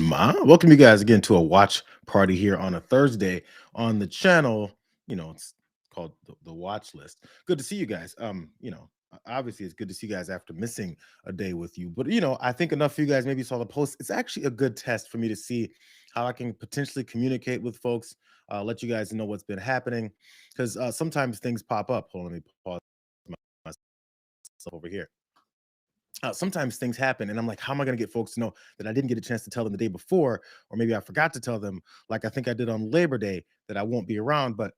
Welcome you guys again to a watch party here on a Thursday on the channel. It's called the Watch List. Good to see you guys. Obviously it's good to see you guys after missing a day with you. But I think enough of you guys maybe saw the post. It's actually a good test for me to see how I can potentially communicate with folks, let you guys know what's been happening. Because sometimes things pop up. Hold on, let me pause myself over here. Sometimes things happen and I'm like, how am I going to get folks to know that I didn't get a chance to tell them the day before, or maybe I forgot to tell them, like I think I did on Labor Day, that I won't be around. But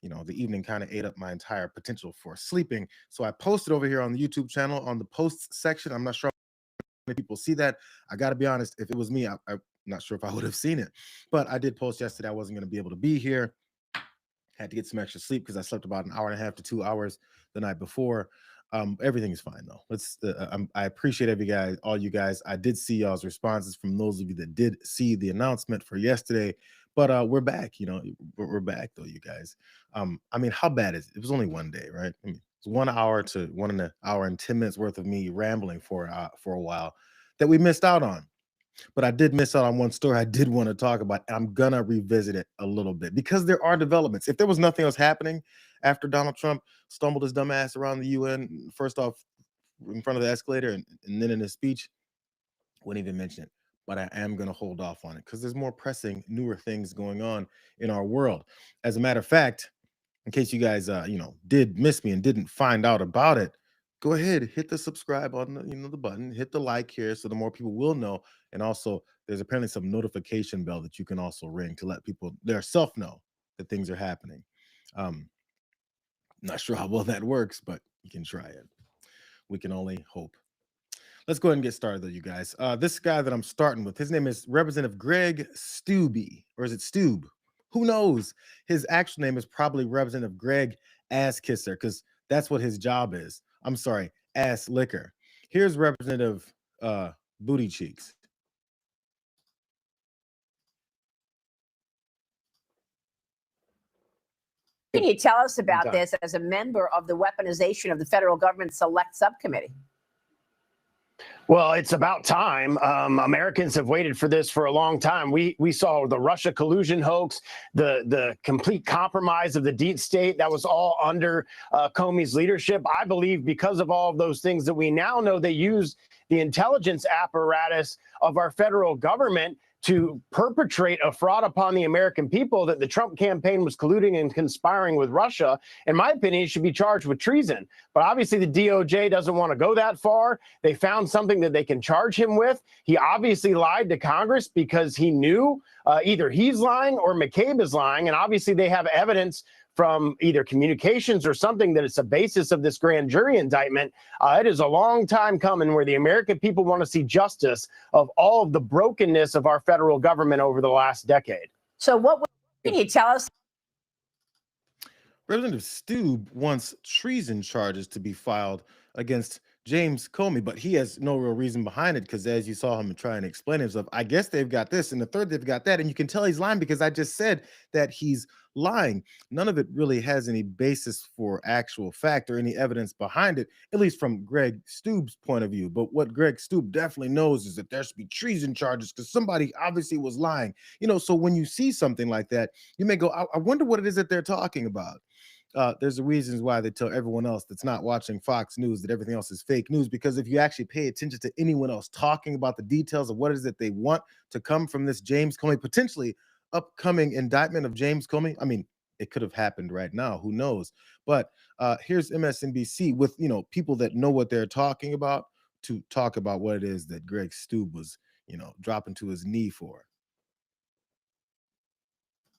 the evening kind of ate up my entire potential for sleeping, so I posted over here on the YouTube channel on the posts section. I'm not sure how many people see that. I gotta be honest, if it was me, I'm not sure if I would have seen it, but I did post yesterday I wasn't going to be able to be here. Had to get some extra sleep because I slept about an hour and a half to 2 hours the night before. Everything is fine though. I appreciate all you guys. I did see y'all's responses from those of you that did see the announcement for yesterday, but we're back. We're back though, you guys. How bad is it? It was only one day, right? It's 1 hour to 1 hour and 10 minutes worth of me rambling for a while that we missed out on. But I did miss out on one story I did want to talk about. I'm gonna revisit it a little bit because there are developments. If there was nothing else happening after Donald Trump stumbled his dumb ass around the UN, first off in front of the escalator and then in his speech, wouldn't even mention it. But I am gonna hold off on it because there's more pressing, newer things going on in our world. As a matter of fact, in case you guys did miss me and didn't find out about it, go ahead, hit the subscribe on the button, hit the like here so the more people will know. And also there's apparently some notification bell that you can also ring to let people themselves know that things are happening. Not sure how well that works, but you can try it. We can only hope. Let's go ahead and get started though, you guys. This guy that I'm starting with, his name is Representative Greg Steube, or is it Stube? Who knows? His actual name is probably Representative Greg Ass Kisser, because that's what his job is. I'm sorry, Ass Licker. Here's Representative Booty Cheeks. Can you tell us about this as a member of the weaponization of the federal government select subcommittee? Well, it's about time. Americans have waited for this for a long time. We saw the Russia collusion hoax, the complete compromise of the deep state. That was all under Comey's leadership. I believe because of all of those things that we now know, they use the intelligence apparatus of our federal government to perpetrate a fraud upon the American people, that the Trump campaign was colluding and conspiring with Russia. In my opinion, he should be charged with treason. But obviously the DOJ doesn't want to go that far. They found something that they can charge him with. He obviously lied to Congress because he knew either he's lying or McCabe is lying. And obviously they have evidence from either communications or something that it's a basis of this grand jury indictment. It is a long time coming where the American people want to see justice of all of the brokenness of our federal government over the last decade. So what can you tell us? Representative Stube wants treason charges to be filed against James Comey, but he has no real reason behind it because as you saw him try and explain himself, I guess they've got this and the third they've got that, and you can tell he's lying because I just said that he's lying. None of it really has any basis for actual fact or any evidence behind it, at least from Greg Stube's point of view. But what Greg Stube definitely knows is that there should be treason charges because somebody obviously was lying. So when you see something like that, you may go, I wonder what it is that they're talking about. There's the reasons why they tell everyone else that's not watching Fox News that everything else is fake news, because if you actually pay attention to anyone else talking about the details of what it is that they want to come from this James Comey, potentially upcoming indictment of James Comey, it could have happened right now, who knows? But here's MSNBC with people that know what they're talking about to talk about what it is that Greg Stube was dropping to his knee for.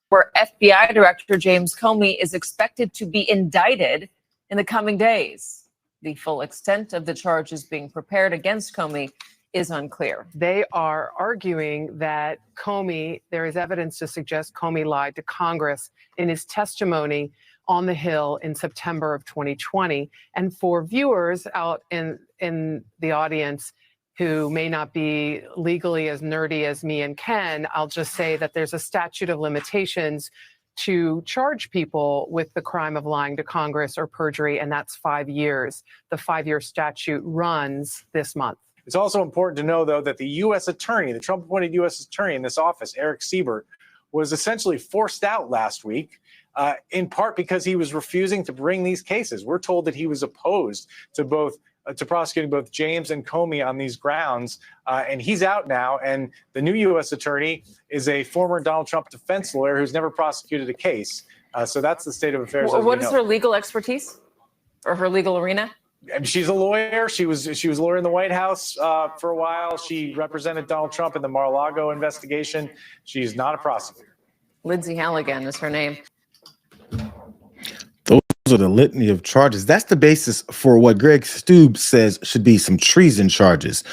Where FBI Director James Comey is expected to be indicted in the coming days. The full extent of the charges being prepared against Comey is unclear. They are arguing that there is evidence to suggest Comey lied to Congress in his testimony on the Hill in September of 2020. And for viewers out in the audience who may not be legally as nerdy as me and Ken, I'll just say that there's a statute of limitations to charge people with the crime of lying to Congress or perjury, and that's 5 years. The 5-year statute runs this month. It's also important to know, though, that the U.S. attorney, the Trump-appointed U.S. attorney in this office, Eric Siebert, was essentially forced out last week, in part because he was refusing to bring these cases. We're told that he was opposed to prosecuting both James and Comey on these grounds, and he's out now. And the new U.S. attorney is a former Donald Trump defense lawyer who's never prosecuted a case. So that's the state of affairs. What is her legal expertise or her legal arena? And she's a lawyer. She was a lawyer in the White House for a while. She represented Donald Trump in the Mar-a-Lago investigation. She's not a prosecutor. Lindsay Halligan is her name. Those are the litany of charges. That's the basis for what Greg Stoob says should be some treason charges,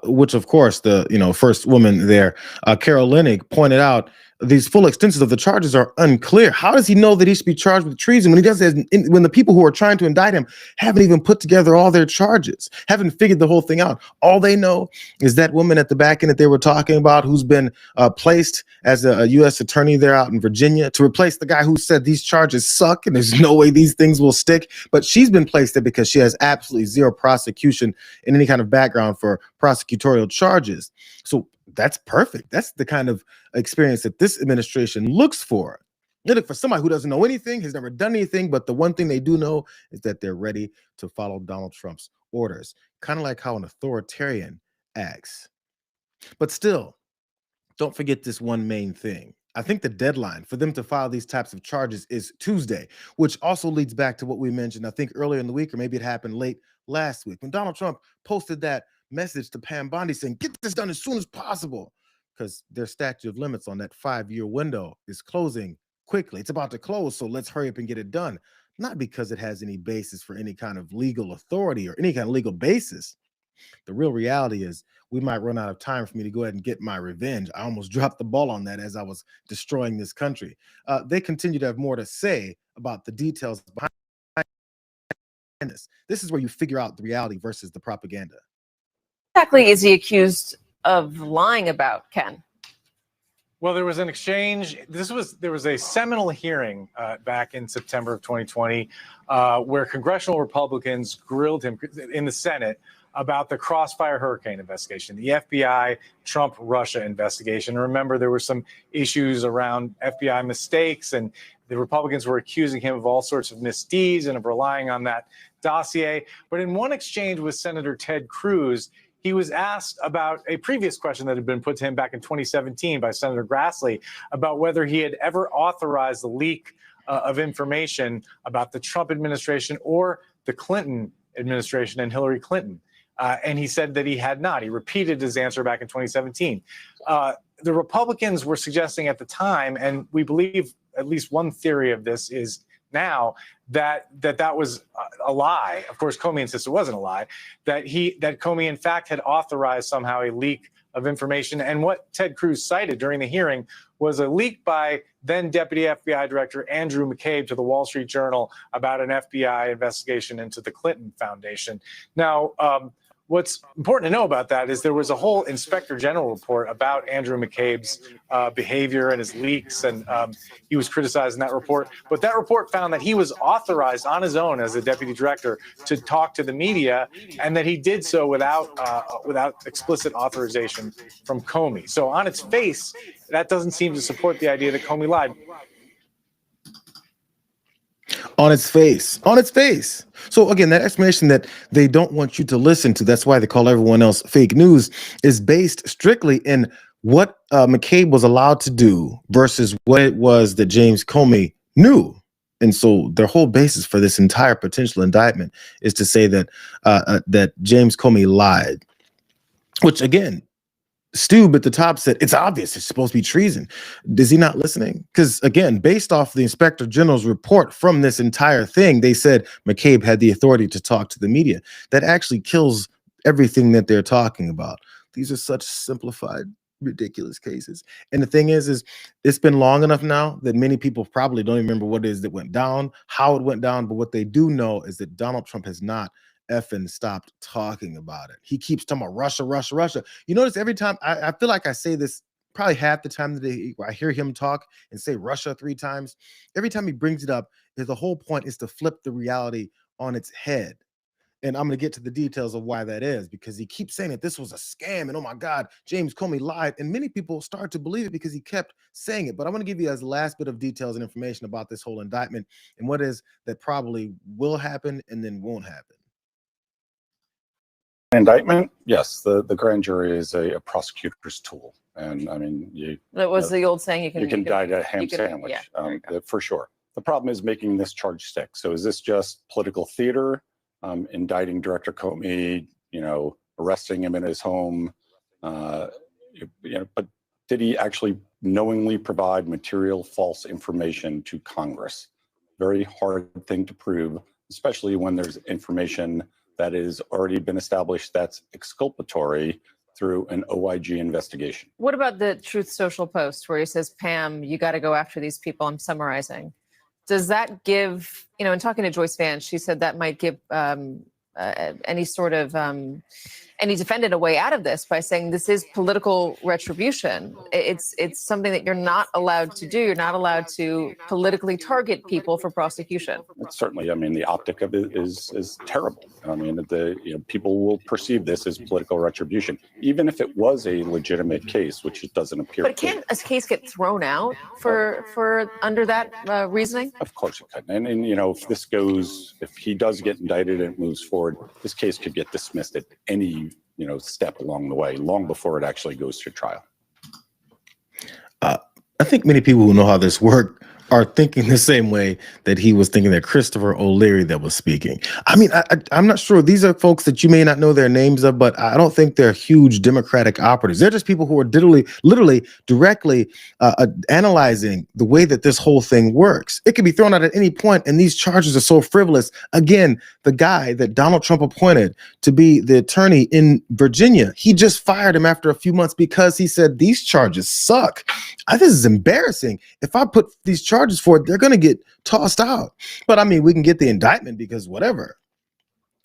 which, of course, the first woman there, Carol Leonnig, pointed out. These full extensions of the charges are unclear. How does he know that he should be charged with treason when when the people who are trying to indict him haven't even put together all their charges, haven't figured the whole thing out? All they know is that woman at the back end that they were talking about, who's been placed as a U.S. attorney there out in Virginia to replace the guy who said these charges suck and there's no way these things will stick. But she's been placed there because she has absolutely zero prosecution in any kind of background for prosecutorial charges. So that's perfect. That's the kind of experience that this administration looks for. They look for somebody who doesn't know anything, has never done anything, but the one thing they do know is that they're ready to follow Donald Trump's orders, kind of like how an authoritarian acts. But still, don't forget this one main thing. I think the deadline for them to file these types of charges is Tuesday, which also leads back to what we mentioned, I think, earlier in the week, or maybe it happened late last week, when Donald Trump posted that message to Pam Bondi saying, get this done as soon as possible, because their statute of limits on that 5-year window is closing quickly. It's about to close, so let's hurry up and get it done. Not because it has any basis for any kind of legal authority or any kind of legal basis. The real reality is we might run out of time for me to go ahead and get my revenge. I almost dropped the ball on that as I was destroying this country. They continue to have more to say about the details behind this. This is where you figure out the reality versus the propaganda. Exactly is he accused of lying about, Ken? Well, there was an exchange. There was a seminal hearing back in September of 2020 where congressional Republicans grilled him in the Senate about the Crossfire Hurricane investigation, the FBI Trump-Russia investigation. Remember, there were some issues around FBI mistakes, and the Republicans were accusing him of all sorts of misdeeds and of relying on that dossier. But in one exchange with Senator Ted Cruz, he was asked about a previous question that had been put to him back in 2017 by Senator Grassley about whether he had ever authorized the leak of information about the Trump administration or the Clinton administration and Hillary Clinton. And he said that he had not. He repeated his answer back in 2017. The Republicans were suggesting at the time, and we believe at least one theory of this is now, that was a lie. Of course, Comey insists it wasn't a lie, that Comey in fact had authorized somehow a leak of information. And what Ted Cruz cited during the hearing was a leak by then Deputy FBI Director Andrew McCabe to the Wall Street Journal about an FBI investigation into the Clinton Foundation. Now, what's important to know about that is there was a whole Inspector General report about Andrew McCabe's behavior and his leaks, and he was criticized in that report. But that report found that he was authorized on his own as a deputy director to talk to the media, and that he did so without explicit authorization from Comey. So on its face, that doesn't seem to support the idea that Comey lied. On its face. So again, that explanation that they don't want you to listen to, that's why they call everyone else fake news, is based strictly in what McCabe was allowed to do versus what it was that James Comey knew. And so their whole basis for this entire potential indictment is to say that that James Comey lied, which again, Stoob at the top said, it's obvious it's supposed to be treason. Is he not listening? Because again, based off the Inspector General's report from this entire thing, they said McCabe had the authority to talk to the media. That actually kills everything that they're talking about. These are such simplified, ridiculous cases. And the thing is it's been long enough now that many people probably don't even remember what it is that went down, how it went down. But what they do know is that Donald Trump has not effing stopped talking about it. He keeps talking about Russia, Russia, Russia. You notice every time I feel like I say this probably half the time that I hear him talk and say Russia 3 times. Every time he brings it up, the whole point is to flip the reality on its head. And I'm going to get to the details of why that is, because he keeps saying that this was a scam and oh my God, James Comey lied. And many people start to believe it because he kept saying it. But I'm going to give you as last bit of details and information about this whole indictment and what is that probably will happen and then won't happen. Indictment, yes, the grand jury is a prosecutor's tool. And I mean, that was the old saying, you can indict a ham sandwich, for sure. The problem is making this charge stick. So is this just political theater? Indicting Director Comey, arresting him in his home, but did he actually knowingly provide material false information to Congress? Very hard thing to prove, especially when there's information that has already been established that's exculpatory through an OIG investigation. What about the Truth Social post where he says, Pam, you got to go after these people? I'm summarizing. Does that give, in talking to Joyce Vance, she said that might give any sort of any defendant a way out of this by saying this is political retribution. It's something that you're not allowed to do. You're not allowed to politically target people for prosecution. It's certainly, the optic of it is terrible. People will perceive this as political retribution, even if it was a legitimate case, which it doesn't appear. But can a case get thrown out for under that reasoning? Of course it can. And if he does get indicted and it moves forward, this case could get dismissed at any step along the way, long before it actually goes to trial. I think many people who know how this works are thinking the same way that he was thinking, that Christopher O'Leary that was speaking. I'm not sure. These are folks that you may not know their names of, but I don't think they're huge Democratic operatives. They're just people who are literally directly analyzing the way that this whole thing works. It can be thrown out at any point, and these charges are so frivolous. Again, the guy that Donald Trump appointed to be the attorney in Virginia, he just fired him after a few months because he said these charges suck. This is embarrassing. If I put these charges for it, they're going to get tossed out. But we can get the indictment because whatever.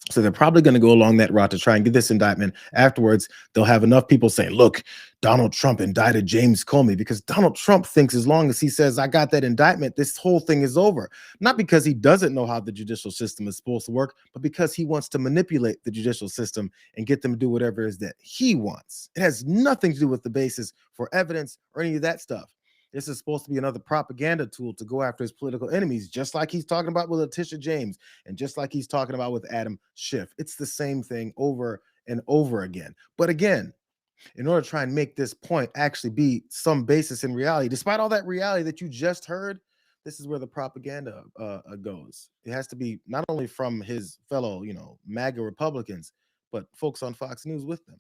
So they're probably going to go along that route to try and get this indictment. Afterwards, they'll have enough people say, look, Donald Trump indicted James Comey, because Donald Trump thinks as long as he says, I got that indictment, this whole thing is over. Not because he doesn't know how the judicial system is supposed to work, but because he wants to manipulate the judicial system and get them to do whatever it is that he wants. It has nothing to do with the basis for evidence or any of that stuff. This is supposed to be another propaganda tool to go after his political enemies, just like he's talking about with Letitia James and just like he's talking about with Adam Schiff. It's the same thing over and over again. But again, in order to try and make this point actually be some basis in reality, despite all that reality that you just heard, this is where the propaganda goes. It has to be not only from his fellow, MAGA Republicans, but folks on Fox News with them.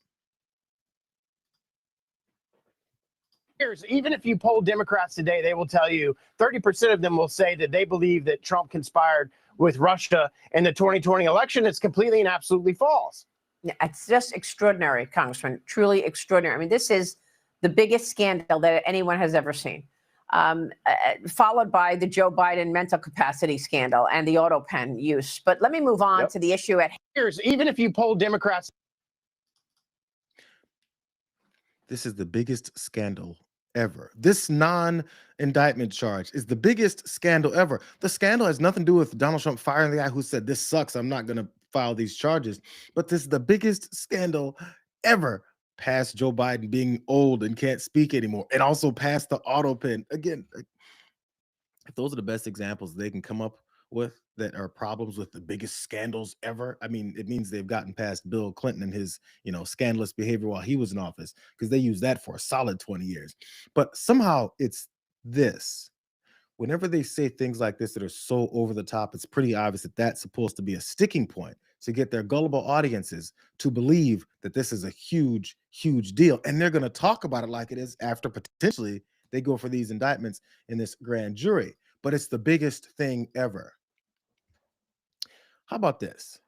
Even if you poll Democrats today, they will tell you 30% of them will say that they believe that Trump conspired with Russia in the 2020 election. It's completely and absolutely false. Yeah, it's just extraordinary, Congressman, truly extraordinary. This is the biggest scandal that anyone has ever seen, followed by the Joe Biden mental capacity scandal and the auto pen use. But let me move on to the issue at hand. Even if you poll Democrats. This is the biggest scandal ever. This non-indictment charge is the biggest scandal ever. The scandal has nothing to do with Donald Trump firing the guy who said, this sucks, I'm not going to file these charges. But this is the biggest scandal ever, past Joe Biden being old and can't speak anymore, and also past the auto pen. Again, if those are the best examples they can come up with that are problems with the biggest scandals ever, it means they've gotten past Bill Clinton and his, scandalous behavior while he was in office, because they used that for a solid 20 years. But somehow it's this. Whenever they say things like this that are so over the top, it's pretty obvious that that's supposed to be a sticking point to get their gullible audiences to believe that this is a huge, huge deal. And they're going to talk about it like it is after potentially they go for these indictments in this grand jury. But it's the biggest thing ever. How about this?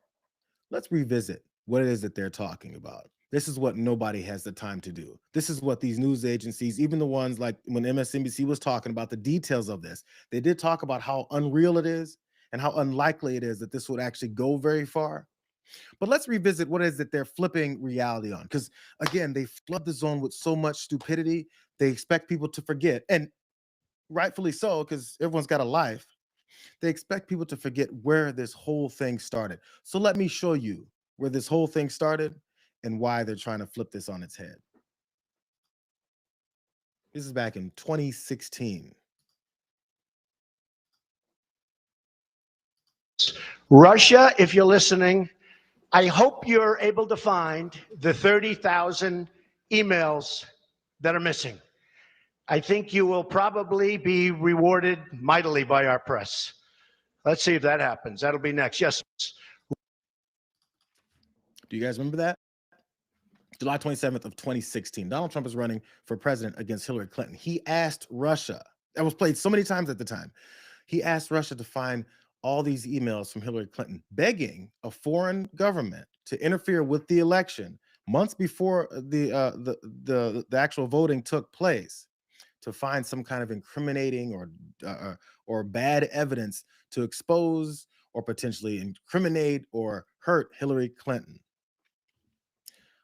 Let's revisit what it is that they're talking about. This is what nobody has the time to do. This is what these news agencies, even the ones like when MSNBC was talking about the details of this, they did talk about how unreal it is and how unlikely it is that this would actually go very far. But let's revisit what it is that they're flipping reality on. Because again, they flood the zone with so much stupidity, they expect people to forget. And rightfully so, because everyone's got a life. They expect people to forget where this whole thing started. So let me show you where this whole thing started and why they're trying to flip this on its head. This is back in 2016. Russia, if you're listening, I hope you're able to find the 30,000 emails that are missing. I think you will probably be rewarded mightily by our press. Let's see if that happens. That'll be next. Yes. Do you guys remember that? July 27th of 2016. Donald Trump is running for president against Hillary Clinton. He asked Russia, that was played so many times at the time. He asked Russia to find all these emails from Hillary Clinton begging a foreign government to interfere with the election months before the actual voting took place, to find some kind of incriminating or bad evidence to expose or potentially incriminate or hurt Hillary Clinton.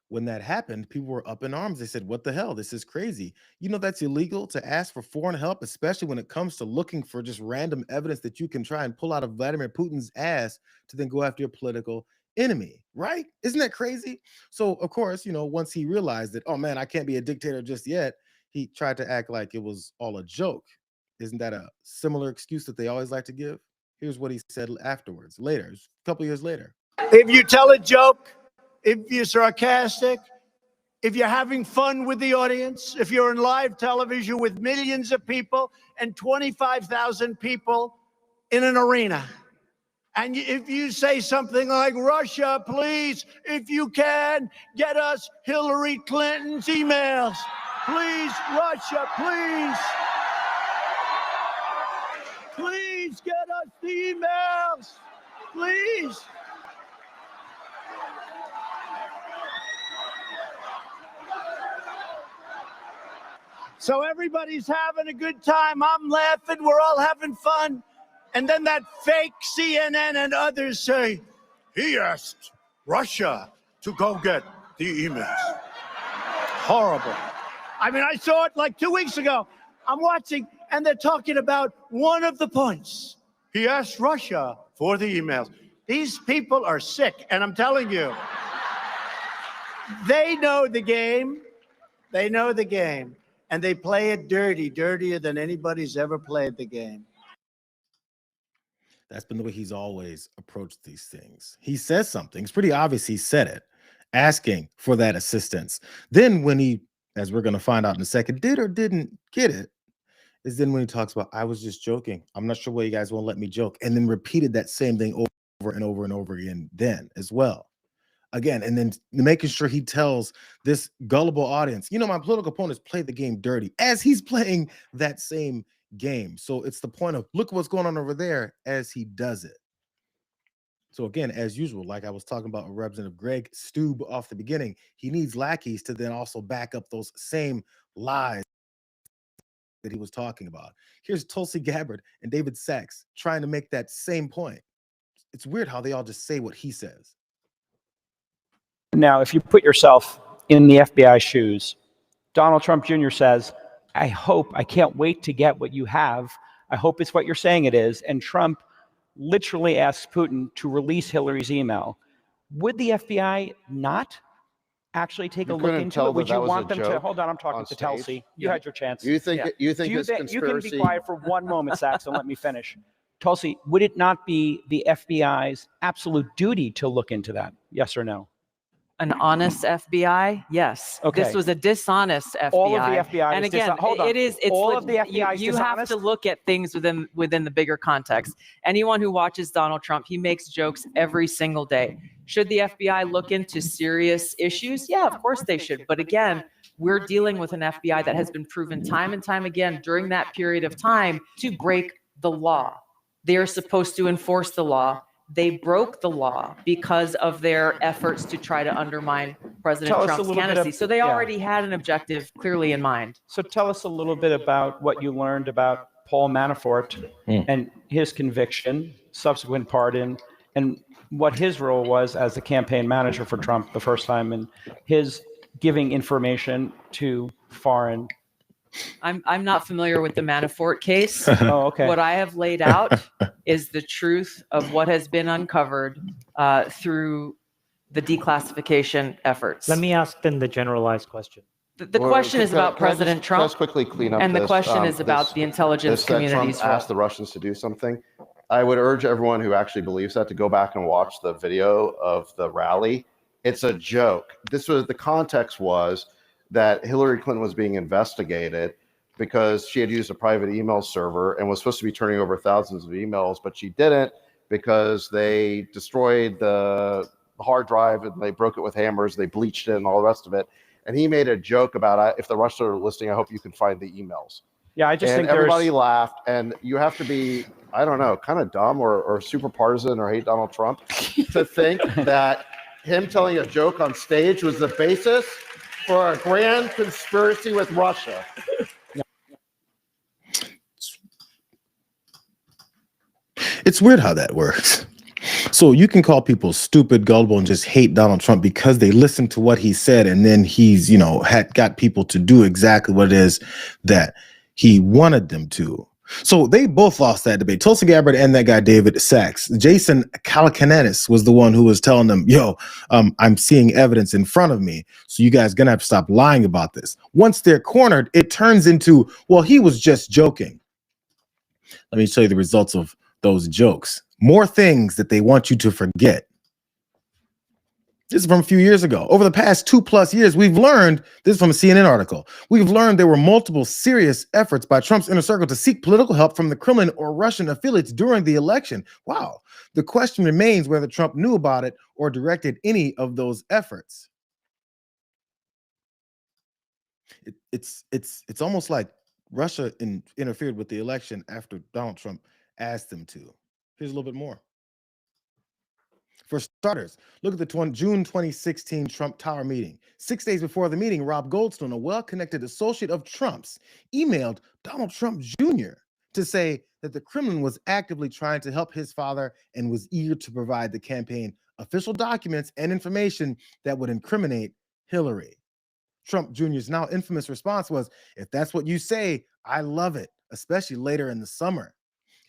When that happened, people were up in arms. They said, what the hell? This is crazy. You know, that's illegal to ask for foreign help, especially when it comes to looking for just random evidence that you can try and pull out of Vladimir Putin's ass to then go after your political enemy, right? Isn't that crazy? So, of course, you know, once he realized that, oh man, I can't be a dictator just yet, he tried to act like it was all a joke. Isn't that a similar excuse that they always like to give? Here's what he said afterwards, later, a couple years later. If you tell a joke, if you're sarcastic, if you're having fun with the audience, if you're in live television with millions of people and 25,000 people in an arena, and if you say something like, Russia, please, if you can, get us Hillary Clinton's emails. Please, Russia, please. Please get us the emails. Please. So everybody's having a good time. I'm laughing. We're all having fun. And then that fake CNN and others say, he asked Russia to go get the emails. Horrible. I mean, I saw it like 2 weeks ago. I'm watching, and they're talking about one of the points. He asked Russia for the emails. These people are sick, and I'm telling you, they know the game. They know the game. And they play it dirty, dirtier than anybody's ever played the game. That's been the way he's always approached these things. He says something. It's pretty obvious he said it, asking for that assistance. Then when he, as we're going to find out in a second, did or didn't get it, is then when he talks about, I was just joking. I'm not sure why you guys won't let me joke. And then repeated that same thing over and over and over again then as well. Again, and then making sure he tells this gullible audience, you know, my political opponents play the game dirty as he's playing that same game. So it's the point of look what's going on over there as he does it. So again, as usual, like I was talking about Representative Greg Stube off the beginning, he needs lackeys to then also back up those same lies that he was talking about. Here's Tulsi Gabbard and David Sachs trying to make that same point. It's weird how they all just say what he says. Now, if you put yourself in the FBI shoes, Donald Trump Jr. says, I can't wait to get what you have. I hope it's what you're saying it is. And Trump literally asks Putin to release Hillary's email. Would the FBI not actually take a look into it? Would you want them to? Hold on, I'm talking to Tulsi. You had your chance. You think it's conspiracy? You can be quiet for one moment, Saxon. Let me finish. Tulsi, would it not be the FBI's absolute duty to look into that? Yes or no? An honest FBI? Yes. Okay. This was a dishonest FBI. All of the FBI. And again, it's all of the FBI. You have to look at things within the bigger context. Anyone who watches Donald Trump, he makes jokes every single day. Should the FBI look into serious issues? Yeah, of course they should. But again, we're dealing with an FBI that has been proven time and time again during that period of time to break the law. They are supposed to enforce the law. They broke the law because of their efforts to try to undermine President Trump's candidacy. So they already had an objective clearly in mind. So tell us a little bit about what you learned about Paul Manafort and his conviction, subsequent pardon, and what his role was as the campaign manager for Trump the first time, and his giving information to foreign I'm not familiar with the Manafort case. Oh, okay. What I have laid out is the truth of what has been uncovered through the declassification efforts. Let me ask then the generalized question. The question is about President Can I Trump, just quickly clean up and the this, question is about the intelligence that Trump community's role. asked the Russians to do something. I would urge everyone who actually believes that to go back and watch the video of the rally. It's a joke. The context was that Hillary Clinton was being investigated because she had used a private email server and was supposed to be turning over thousands of emails, but she didn't because they destroyed the hard drive and they broke it with hammers, they bleached it and all the rest of it. And he made a joke about, if the Russians are listening, I hope you can find the emails. Yeah, I just And think everybody laughed, and you have to be, I don't know, kind of dumb or super partisan or hate Donald Trump to think that him telling a joke on stage was the basis for a grand conspiracy with Russia. It's weird how that works. So you can call people stupid, gullible, and just hate Donald Trump because they listened to what he said, and then he's, had got people to do exactly what it is that he wanted them to. So they both lost that debate. Tulsi Gabbard and that guy David Sachs. Jason Calacanis was the one who was telling them, I'm seeing evidence in front of me, so you guys gonna have to stop lying about this. Once they're cornered, it turns into, well, he was just joking. Let me show you the results of those jokes. More things that they want you to forget. This is from a few years ago. Over the past 2+ years, we've learned, this is from a CNN article, we've learned there were multiple serious efforts by Trump's inner circle to seek political help from the Kremlin or Russian affiliates during the election. Wow. The question remains whether Trump knew about it or directed any of those efforts. It's almost like Russia interfered with the election after Donald Trump asked them to. Here's a little bit more. For starters, look at the June 2016 Trump Tower meeting. 6 days before the meeting, Rob Goldstone, a well-connected associate of Trump's, emailed Donald Trump Jr. to say that the Kremlin was actively trying to help his father and was eager to provide the campaign official documents and information that would incriminate Hillary. Trump Jr.'s now infamous response was, "If that's what you say, I love it," especially later in the summer.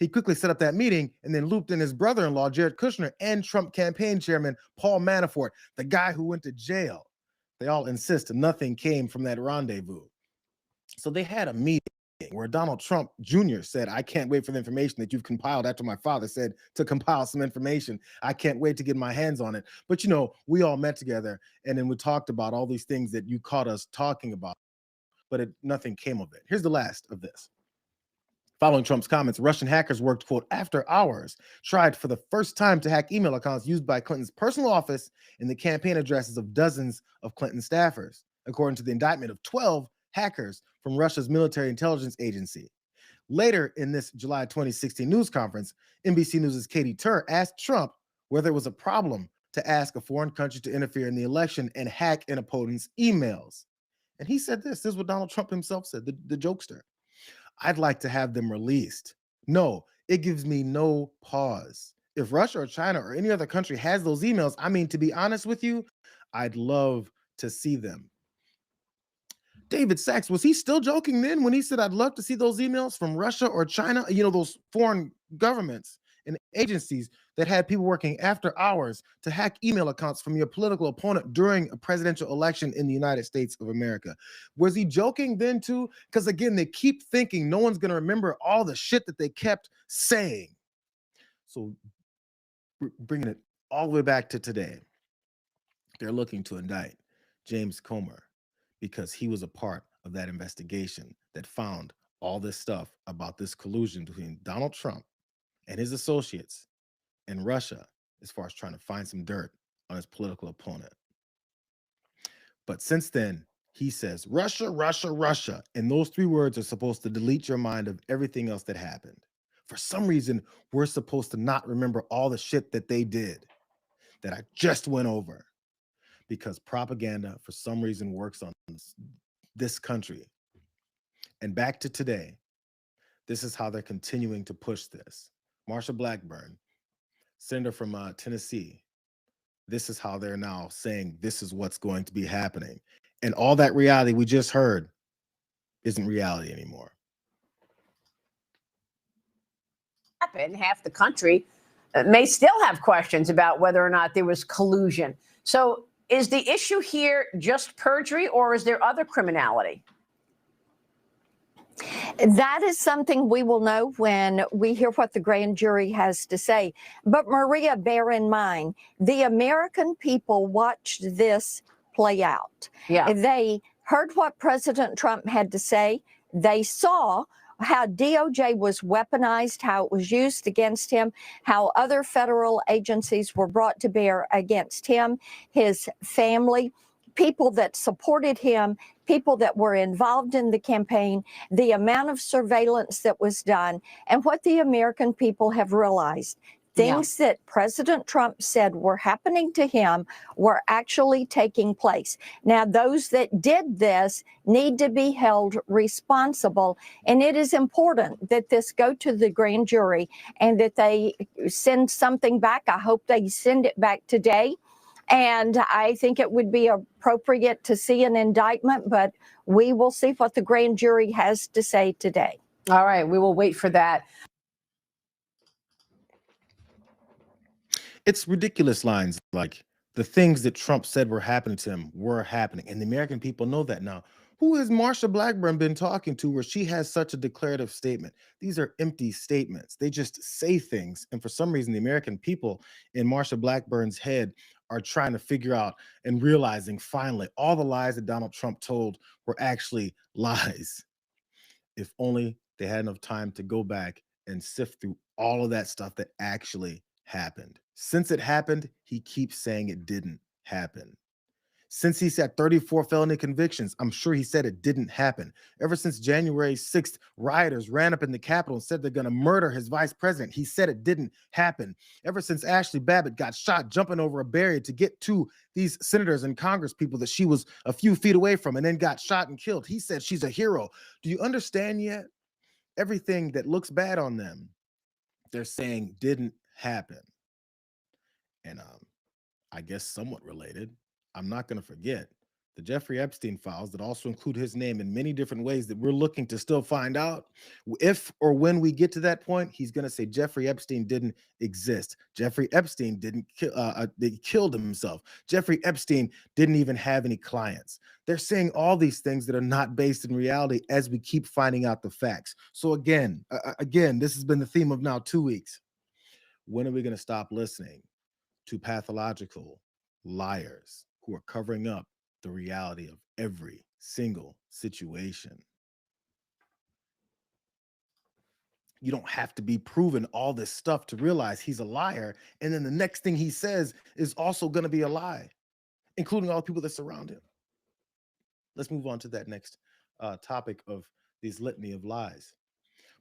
He quickly set up that meeting and then looped in his brother-in-law, Jared Kushner, and Trump campaign chairman, Paul Manafort, the guy who went to jail. They all insist nothing came from that rendezvous. So they had a meeting where Donald Trump Jr. said, "I can't wait for the information that you've compiled," after my father said to compile some information. "I can't wait to get my hands on it." But, we all met together and then we talked about all these things that you caught us talking about, but nothing came of it. Here's the last of this. Following Trump's comments, Russian hackers worked, quote, after hours, tried for the first time to hack email accounts used by Clinton's personal office and the campaign addresses of dozens of Clinton staffers, according to the indictment of 12 hackers from Russia's military intelligence agency. Later in this July 2016 news conference, NBC News' Katie Tur asked Trump whether it was a problem to ask a foreign country to interfere in the election and hack an opponent's emails. And he said this is what Donald Trump himself said, the jokester. "I'd like to have them released. No, it gives me no pause. If Russia or China or any other country has those emails, to be honest with you, I'd love to see them." David Sachs, was he still joking then when he said, "I'd love to see those emails from Russia or China," those foreign governments and agencies that had people working after hours to hack email accounts from your political opponent during a presidential election in the United States of America? Was he joking then too? Because again, they keep thinking no one's going to remember all the shit that they kept saying. So bringing it all the way back to today, they're looking to indict James Comer because he was a part of that investigation that found all this stuff about this collusion between Donald Trump and his associates in Russia as far as trying to find some dirt on his political opponent. But since then, he says, Russia, Russia, Russia. And those 3 words are supposed to delete your mind of everything else that happened. For some reason, we're supposed to not remember all the shit that they did that I just went over. Because propaganda, for some reason, works on this country. And back to today, this is how they're continuing to push this. Marsha Blackburn, senator from Tennessee, this is how they're now saying this is what's going to be happening. And all that reality we just heard, isn't reality anymore. Half the country may still have questions about whether or not there was collusion. So is the issue here just perjury, or is there other criminality? That is something we will know when we hear what the grand jury has to say. But Maria, bear in mind, the American people watched this play out. Yeah. They heard what President Trump had to say. They saw how DOJ was weaponized, how it was used against him, how other federal agencies were brought to bear against him, his family, people that supported him, people that were involved in the campaign, the amount of surveillance that was done, and what the American people have realized. Things that President Trump said were happening to him were actually taking place. Now, those that did this need to be held responsible. And it is important that this go to the grand jury and that they send something back. I hope they send it back today. And I think it would be appropriate to see an indictment, but we will see what the grand jury has to say today. All right, we will wait for that. It's ridiculous lines like the things that Trump said were happening to him were happening. And the American people know that now. Who has Marsha Blackburn been talking to where she has such a declarative statement? These are empty statements. They just say things. And for some reason, the American people in Marsha Blackburn's head are trying to figure out and realizing finally all the lies that Donald Trump told were actually lies. If only they had enough time to go back and sift through all of that stuff that actually happened. Since it happened, he keeps saying it didn't happen. Since he said 34 felony convictions, I'm sure he said it didn't happen. Ever since January 6th, rioters ran up in the Capitol and said they're going to murder his vice president. He said it didn't happen. Ever since Ashley Babbitt got shot jumping over a barrier to get to these senators and Congress people that she was a few feet away from and then got shot and killed, he said she's a hero. Do you understand yet? Everything that looks bad on them, they're saying didn't happen. And I guess somewhat related, I'm not going to forget the Jeffrey Epstein files that also include his name in many different ways that we're looking to still find out. If or when we get to that point, he's going to say Jeffrey Epstein didn't exist. Jeffrey Epstein didn't he killed himself. Jeffrey Epstein didn't even have any clients. They're saying all these things that are not based in reality as we keep finding out the facts. So again, this has been the theme of now 2 weeks. When are we going to stop listening to pathological liars who are covering up the reality of every single situation? You don't have to be proven all this stuff to realize he's a liar. And then the next thing he says is also going to be a lie, including all the people that surround him. Let's move on to that next topic of these litany of lies.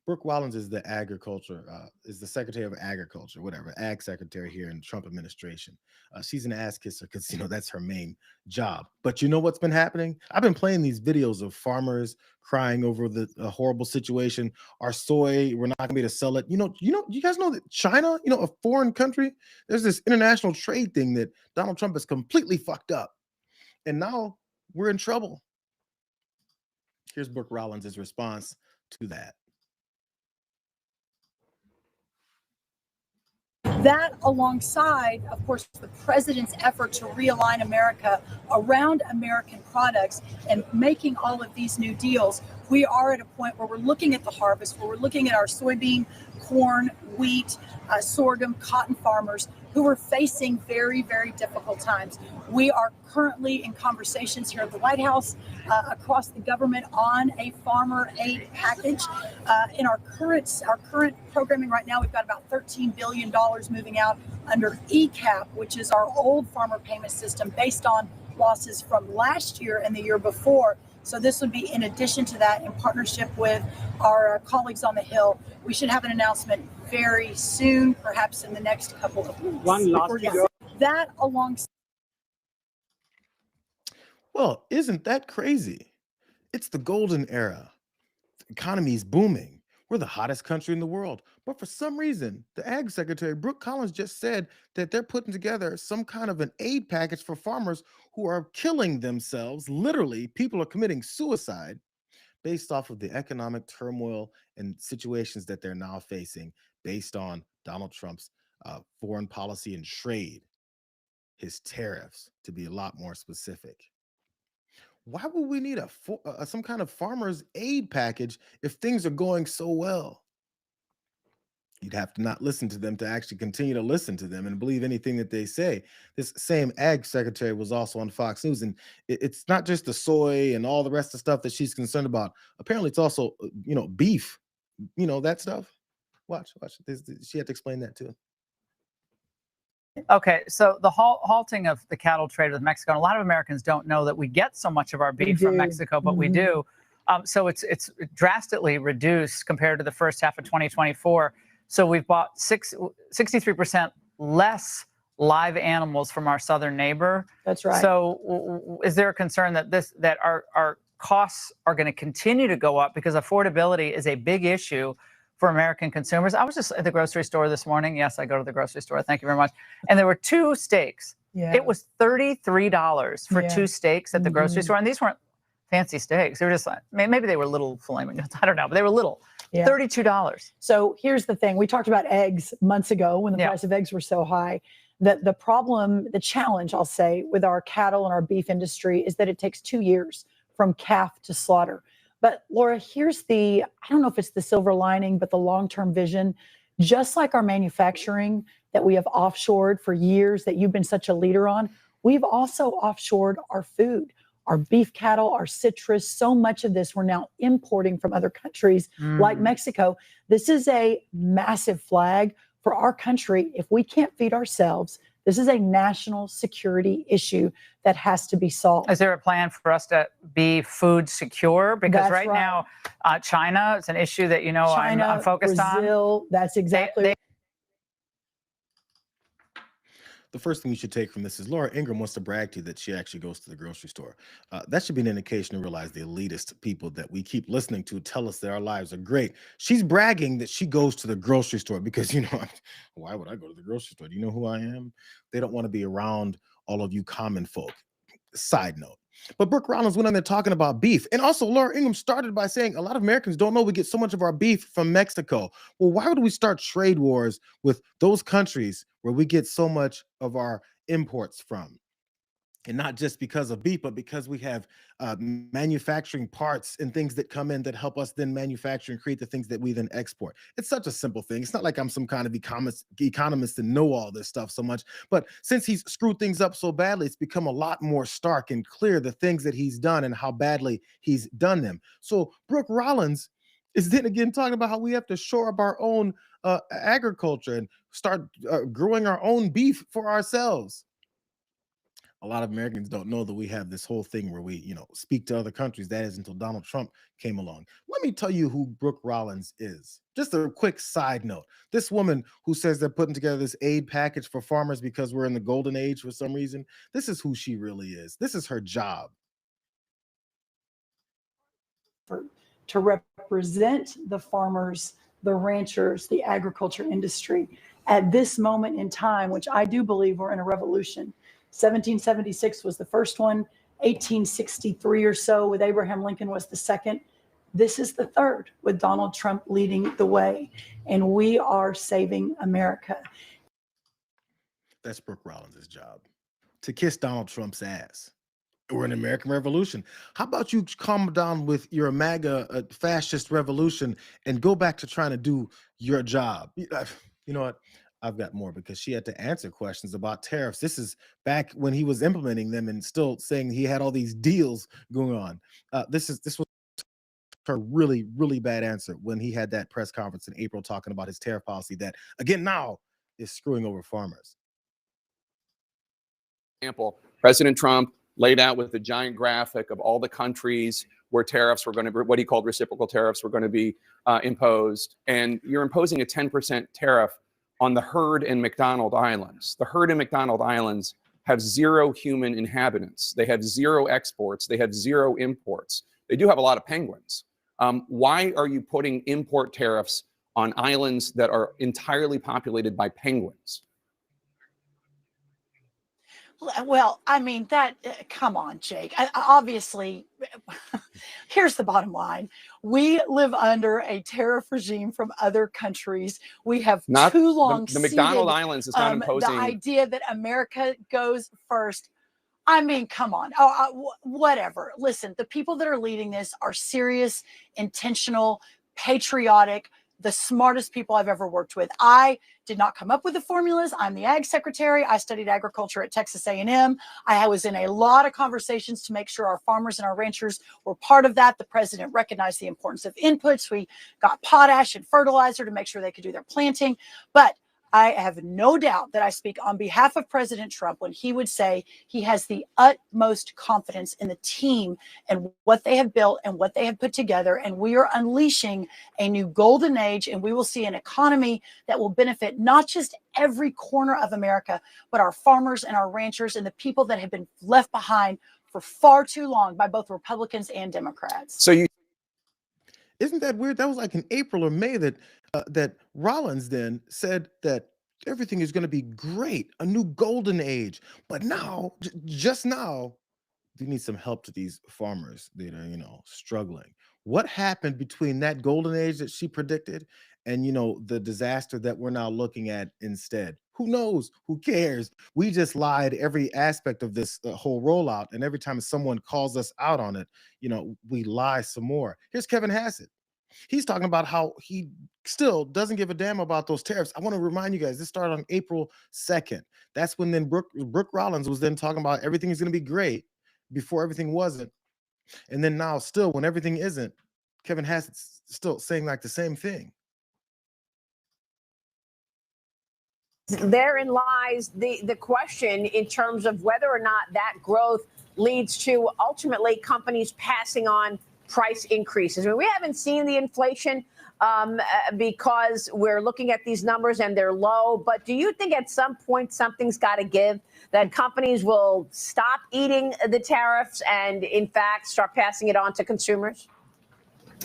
Brooke Rollins is the is the Secretary of Agriculture, whatever, Ag Secretary here in the Trump administration. She's an ass kisser because, that's her main job. But you know what's been happening? I've been playing these videos of farmers crying over the horrible situation. Our soy, we're not going to be able to sell it. You guys know that China, a foreign country, there's this international trade thing that Donald Trump has completely fucked up. And now we're in trouble. Here's Brooke Rollins' response to that. That alongside, of course, the president's effort to realign America around American products and making all of these new deals, we are at a point where we're looking at the harvest, where we're looking at our soybean, corn, wheat, sorghum, cotton farmers who are facing very, very difficult times. We are currently in conversations here at the White House, across the government, on a farmer aid package. In our current programming right now, we've got about $13 billion moving out under ECAP, which is our old farmer payment system based on losses from last year and the year before. So this would be in addition to that, in partnership with our colleagues on the Hill. We should have an announcement very soon, perhaps in the next couple of weeks. One last that alongside. Well, isn't that crazy? It's the golden era. The economy is booming. We're the hottest country in the world. But for some reason, the Ag Secretary, Brooke Collins, just said that they're putting together some kind of an aid package for farmers who are killing themselves. Literally, people are committing suicide based off of the economic turmoil and situations that they're now facing based on Donald Trump's foreign policy and trade, his tariffs, to be a lot more specific. Why would we need some kind of farmer's aid package if things are going so well? You'd have to not listen to them to actually continue to listen to them and believe anything that they say. This same ag secretary was also on Fox News, and it's not just the soy and all the rest of stuff that she's concerned about. Apparently, it's also beef, that stuff. Watch. She had to explain that too. Okay, so the halting of the cattle trade with Mexico, and a lot of Americans don't know that we get so much of our beef from Mexico, but we do. So it's drastically reduced compared to the first half of 2024. So we've bought 63% less live animals from our southern neighbor. That's right. So is there a concern that our costs are going to continue to go up because affordability is a big issue for American consumers? I was just at the grocery store this morning. Yes, I go to the grocery store. Thank you very much. And there were 2 steaks. Yeah. It was $33 for 2 steaks at the grocery store. And these weren't fancy steaks. They were just like, maybe they were little filet mignons. I don't know, but they were little. Yeah. $32. So here's the thing. We talked about eggs months ago when the price of eggs were so high. The problem, the challenge, I'll say, with our cattle and our beef industry is that it takes 2 years from calf to slaughter. But Laura, here's I don't know if it's the silver lining, but the long-term vision. Just like our manufacturing that we have offshored for years that you've been such a leader on, we've also offshored our food, our beef cattle, our citrus. So much of this we're now importing from other countries like Mexico. This is a massive flag for our country. If we can't feed ourselves, this is a national security issue that has to be solved. Is there a plan for us to be food secure? Because right now, China is an issue that, China, I'm focused on. Brazil, that's exactly The first thing you should take from this is Laura Ingraham wants to brag to you that she actually goes to the grocery store. That should be an indication to realize the elitist people that we keep listening to tell us that our lives are great. She's bragging that she goes to the grocery store because, why would I go to the grocery store? Do you know who I am? They don't want to be around all of you common folk. Side note. But Brooke Rollins went on there talking about beef. And also Laura Ingraham started by saying a lot of Americans don't know we get so much of our beef from Mexico. Well, why would we start trade wars with those countries where we get so much of our imports from? And not just because of beef, but because we have manufacturing parts and things that come in that help us then manufacture and create the things that we then export. It's such a simple thing. It's not like I'm some kind of economist and know all this stuff so much. But since he's screwed things up so badly, it's become a lot more stark and clear the things that he's done and how badly he's done them. So Brooke Rollins is then again talking about how we have to shore up our own agriculture and start growing our own beef for ourselves. A lot of Americans don't know that we have this whole thing where we, speak to other countries. That is until Donald Trump came along. Let me tell you who Brooke Rollins is. Just a quick side note. This woman who says they're putting together this aid package for farmers because we're in the golden age for some reason. This is who she really is. This is her job. To represent the farmers, the ranchers, the agriculture industry at this moment in time, which I do believe we're in a revolution. 1776 was the first one. 1863 or so with Abraham Lincoln was the second. This is the third with Donald Trump leading the way. And we are saving America. That's Brooke Rollins' job, to kiss Donald Trump's ass. We're an American revolution. How about you calm down with your MAGA fascist revolution and go back to trying to do your job? You know what? I've got more because she had to answer questions about tariffs. This is back when he was implementing them and still saying he had all these deals going on. This was her really, really bad answer when he had that press conference in April talking about his tariff policy that, again, now is screwing over farmers. Example, President Trump laid out with a giant graphic of all the countries where tariffs were going to be, what he called reciprocal tariffs were going to be imposed. And you're imposing a 10% tariff on the herd in McDonald Islands. The herd in McDonald Islands have 0 human inhabitants. They have 0 exports. They have 0 imports. They do have a lot of penguins. Why are you putting import tariffs on islands that are entirely populated by penguins? Well, I mean, come on, Jake. Obviously, here's the bottom line. We live under a tariff regime from other countries. We have Not too long the McDonald seeded, Islands is not imposing. the idea that America goes first. I mean, come on. Whatever. Listen, the people that are leading this are serious, intentional, patriotic, the smartest people I've ever worked with. I did not come up with the formulas. I'm the ag secretary. I studied agriculture at Texas A&M. I was in a lot of conversations to make sure our farmers and our ranchers were part of that. The president recognized the importance of inputs. We got potash and fertilizer to make sure they could do their planting. But I have no doubt that I speak on behalf of President Trump when he would say he has the utmost confidence in the team and what they have built and what they have put together. And we are unleashing a new golden age, and we will see an economy that will benefit not just every corner of America, but our farmers and our ranchers and the people that have been left behind for far too long by both Republicans and Democrats. So you. Isn't that weird? That was like in April or May that that Rollins then said that everything is going to be great, a new golden age. But now, just now, we need some help to these farmers that are, struggling. What happened between that golden age that she predicted and, the disaster that we're now looking at instead? Who knows? Who cares? We just lied every aspect of this whole rollout. And every time someone calls us out on it, we lie some more. Here's Kevin Hassett. He's talking about how he still doesn't give a damn about those tariffs. I want to remind you guys, this started on April 2nd. That's when then Brooke Rollins was then talking about everything is going to be great before everything wasn't. And then now still when everything isn't, Kevin Hassett's still saying like the same thing. Therein lies the question in terms of whether or not that growth leads to ultimately companies passing on price increases. I mean, we haven't seen the inflation because we're looking at these numbers and they're low. But do you think at some point something's got to give, that companies will stop eating the tariffs and, in fact, start passing it on to consumers?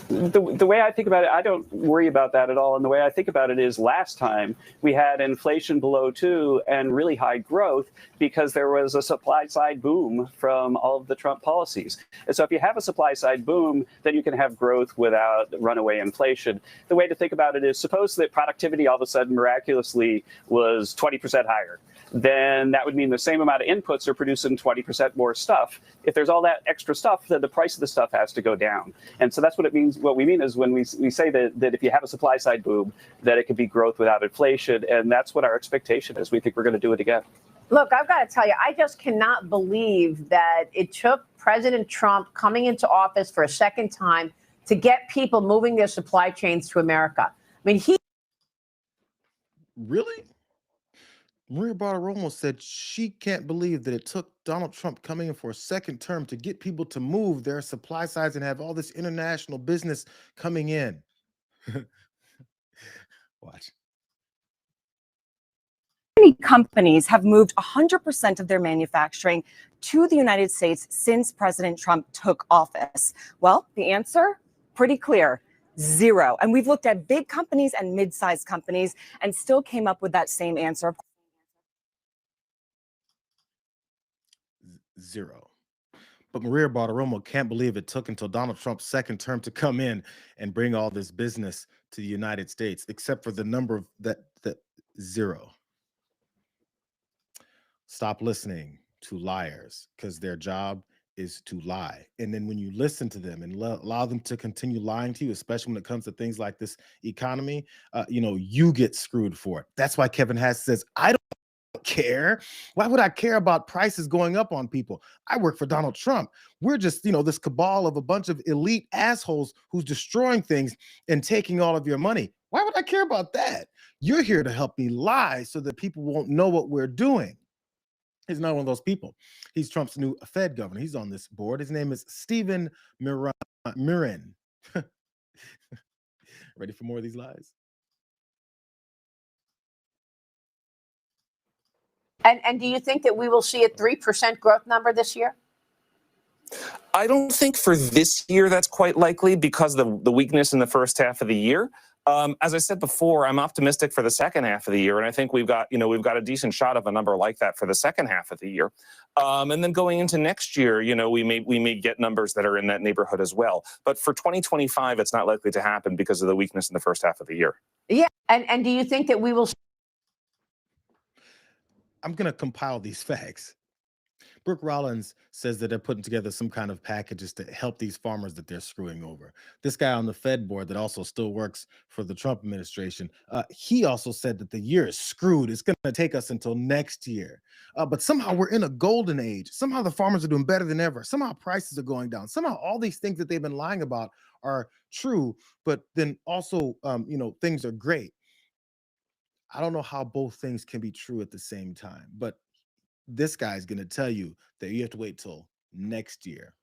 The way I think about it, I don't worry about that at all. And the way I think about it is last time we had inflation below 2 and really high growth because there was a supply side boom from all of the Trump policies. And so if you have a supply side boom, then you can have growth without runaway inflation. The way to think about it is suppose that productivity all of a sudden miraculously was 20% higher. Then that would mean the same amount of inputs are producing 20% more stuff. If there's all that extra stuff, then the price of the stuff has to go down. And so that's what it means. What we mean is when we say that if you have a supply side boom, that it could be growth without inflation. And that's what our expectation is. We think we're going to do it again. Look, I've got to tell you, I just cannot believe that it took President Trump coming into office for a second time to get people moving their supply chains to America. I mean, he really? Maria Bartiromo said she can't believe that it took Donald Trump coming in for a second term to get people to move their supply sides and have all this international business coming in. Watch. Many companies have moved 100% of their manufacturing to the United States since President Trump took office. Well, the answer, pretty clear. 0. And we've looked at big companies and mid-sized companies and still came up with that same answer. 0. But Maria Bartiromo can't believe it took until Donald Trump's second term to come in and bring all this business to the United States, except for the number of that 0. Stop listening to liars, because their job is to lie. And then when you listen to them and allow them to continue lying to you, especially when it comes to things like this economy, you get screwed for it. That's why Kevin Hassett says, I don't care. Why would I care about prices going up on people? I work for Donald Trump. We're just, this cabal of a bunch of elite assholes who's destroying things and taking all of your money. Why would I care about that? You're here to help me lie so that people won't know what we're doing. He's not one of those people. He's Trump's new Fed governor. He's on this board. His name is Stephen Mirin. Ready for more of these lies? And do you think that we will see a 3% growth number this year? I don't think for this year that's quite likely because of the weakness in the first half of the year. As I said before, I'm optimistic for the second half of the year, and I think we've got a decent shot of a number like that for the second half of the year. And then going into next year, we may get numbers that are in that neighborhood as well. But for 2025, it's not likely to happen because of the weakness in the first half of the year. Yeah, and do you think that we will? I'm going to compile these facts. Brooke Rollins says that they're putting together some kind of packages to help these farmers that they're screwing over. This guy on the Fed board that also still works for the Trump administration, he also said that the year is screwed. It's going to take us until next year. But somehow we're in a golden age. Somehow the farmers are doing better than ever. Somehow prices are going down. Somehow all these things that they've been lying about are true, but then also, things are great. I don't know how both things can be true at the same time, but this guy's going to tell you that you have to wait till next year.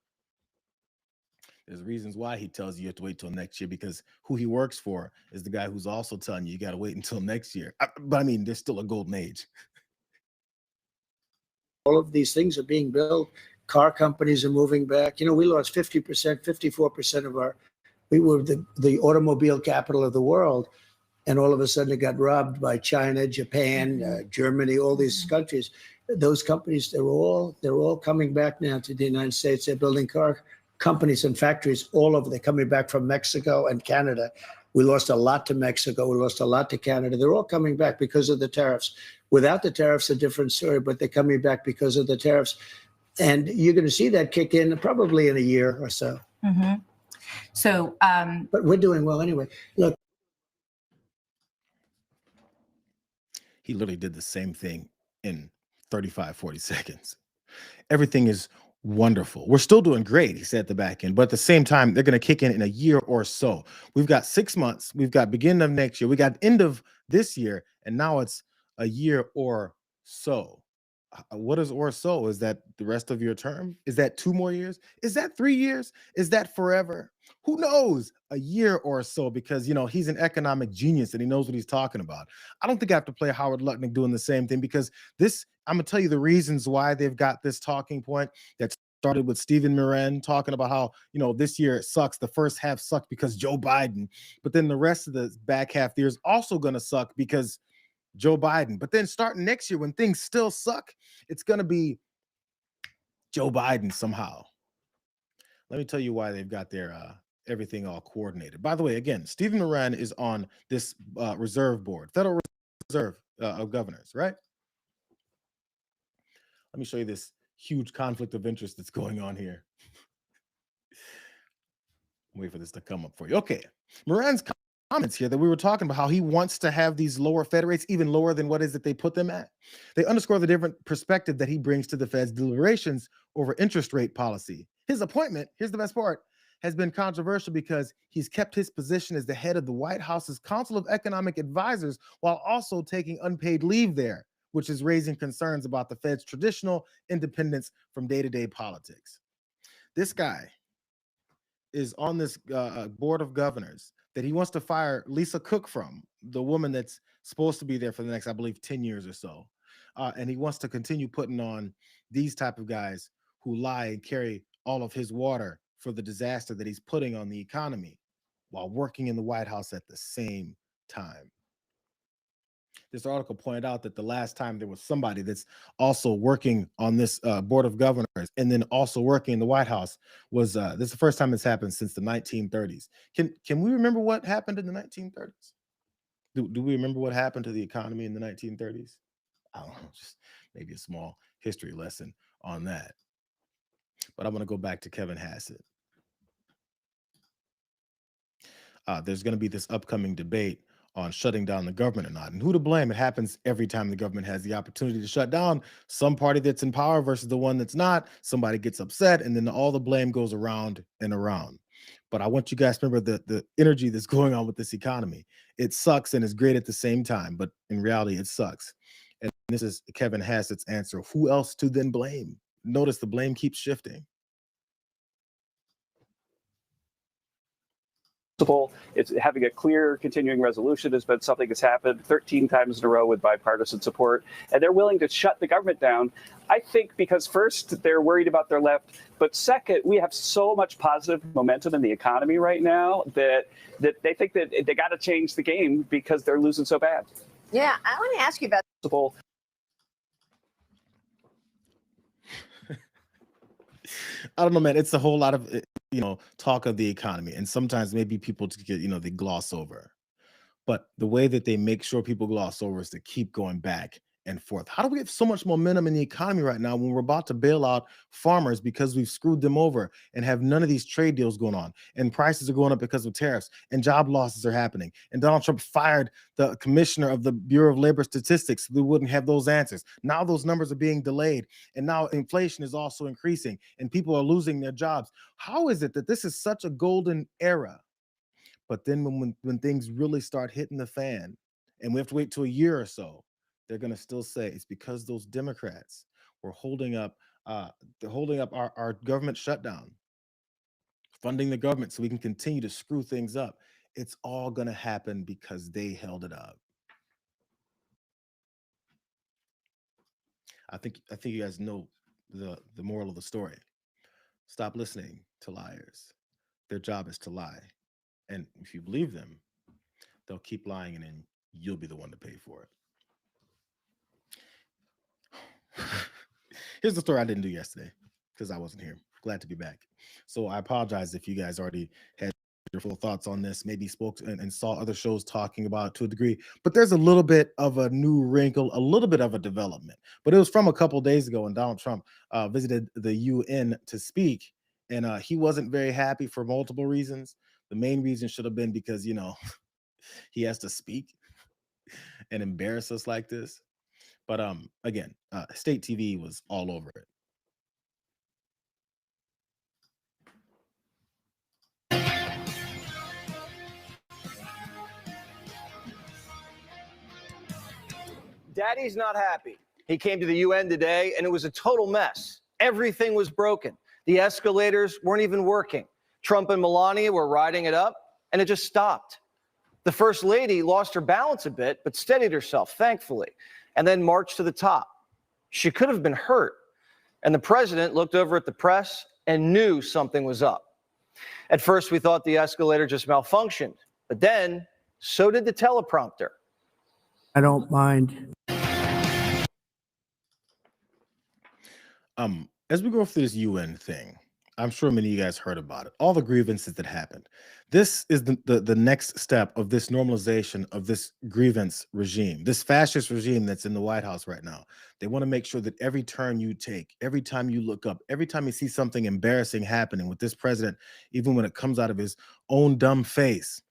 There's reasons why he tells you have to wait till next year, because who he works for is the guy who's also telling you got to wait until next year. But I mean, there's still a golden age. All of these things are being built. Car companies are moving back. We lost 50%, 54% of we were the automobile capital of the world. And all of a sudden it got robbed by China, Japan, Germany, all these countries. Those companies, they're all coming back now to the United States. They're building car companies and factories all over. They're coming back from Mexico and Canada. We lost a lot to Mexico. We lost a lot to Canada. They're all coming back because of the tariffs. Without the tariffs, a different story, but they're coming back because of the tariffs. And you're going to see that kick in probably in a year or so. Mm-hmm. So, but we're doing well anyway. Look. He literally did the same thing in 35, 40 seconds. Everything is wonderful. We're still doing great, he said at the back end, but at the same time, they're going to kick in a year or so. We've got 6 months. We've got beginning of next year. We got end of this year, and now it's a year or so. What is or so? Is that the rest of your term? Is that 2 more years? Is that 3 years? Is that forever? Who knows? A year or so, because he's an economic genius and he knows what he's talking about. I don't think I have to play Howard Lutnick doing the same thing, because I'm gonna tell you the reasons why they've got this talking point that started with Stephen Moran talking about how this year it sucks. The first half sucked because Joe Biden, but then the rest of the back half of the year is also gonna suck because Joe Biden. But then starting next year, when things still suck, it's going to be Joe Biden somehow. Let me tell you why they've got their everything all coordinated. By the way, again, Stephen Moran is on this reserve board, Federal Reserve of Governors, right? Let me show you this huge conflict of interest that's going on here. Wait for this to come up for you. Okay, Moran's comments here that we were talking about how he wants to have these lower Fed rates, even lower than what is it they put them at. They underscore the different perspective that he brings to the Fed's deliberations over interest rate policy. His appointment, here's the best part, has been controversial because he's kept his position as the head of the White House's Council of Economic Advisors while also taking unpaid leave there, which is raising concerns about the Fed's traditional independence from day-to-day politics. This guy is on this board of governors that he wants to fire Lisa Cook from, the woman that's supposed to be there for the next, I believe, 10 years or so. And he wants to continue putting on these type of guys who lie and carry all of his water for the disaster that he's putting on the economy while working in the White House at the same time. This article pointed out that the last time there was somebody that's also working on this board of governors and then also working in the White House was this is the first time it's happened since the 1930s. Can we remember what happened in the 1930s? Do we remember what happened to the economy in the 1930s? I don't know, just maybe a small history lesson on that. But I'm going to go back to Kevin Hassett. There's going to be this upcoming debate on shutting down the government or not. And who to blame? It happens every time the government has the opportunity to shut down. Some party that's in power versus the one that's not. Somebody gets upset, and then all the blame goes around and around. But I want you guys to remember the energy that's going on with this economy. It sucks and it's great at the same time, but in reality, it sucks. And this is Kevin Hassett's answer. Who else to then blame? Notice the blame keeps shifting. It's having a clear continuing resolution has been something that's happened 13 times in a row with bipartisan support, and they're willing to shut the government down. I think because first, they're worried about their left, but second, we have so much positive momentum in the economy right now that they think that they got to change the game because they're losing so bad. Yeah, I want to ask you about. I don't know, man. It's a whole lot of, talk of the economy. And sometimes maybe people get, they gloss over. But the way that they make sure people gloss over is to keep going back and forth. How do we have so much momentum in the economy right now when we're about to bail out farmers because we've screwed them over and have none of these trade deals going on, and prices are going up because of tariffs, and job losses are happening, and Donald Trump fired the commissioner of the Bureau of Labor Statistics so we wouldn't have those answers. Now those numbers are being delayed, and now inflation is also increasing, and people are losing their jobs. How is it that this is such a golden era? But then when things really start hitting the fan, and we have to wait till a year or so, they're going to still say it's because those Democrats were holding up our government shutdown, funding the government so we can continue to screw things up. It's all going to happen because they held it up. I think you guys know the moral of the story. Stop listening to liars. Their job is to lie. And if you believe them, they'll keep lying, and then you'll be the one to pay for it. Here's the story I didn't do yesterday because I wasn't here. Glad to be back. So I apologize if you guys already had your full thoughts on this, maybe spoke and saw other shows talking about it to a degree, but there's a little bit of a new wrinkle, a little bit of a development. But it was from a couple days ago when Donald Trump visited the UN to speak, and he wasn't very happy for multiple reasons. The main reason should have been because, he has to speak and embarrass us like this. But again, state TV was all over it. Daddy's not happy. He came to the UN today, and it was a total mess. Everything was broken. The escalators weren't even working. Trump and Melania were riding it up, and it just stopped. The First Lady lost her balance a bit, but steadied herself, thankfully, and then marched to the top. She could have been hurt, and the president looked over at the press and knew something was up. At first, we thought the escalator just malfunctioned, but then so did the teleprompter. I don't mind. As we go through this UN thing, I'm sure many of you guys heard about it, all the grievances that happened. This is the next step of this normalization of this grievance regime, this fascist regime that's in the White House right now. They want to make sure that every turn you take, every time you look up, every time you see something embarrassing happening with this president, even when it comes out of his own dumb face,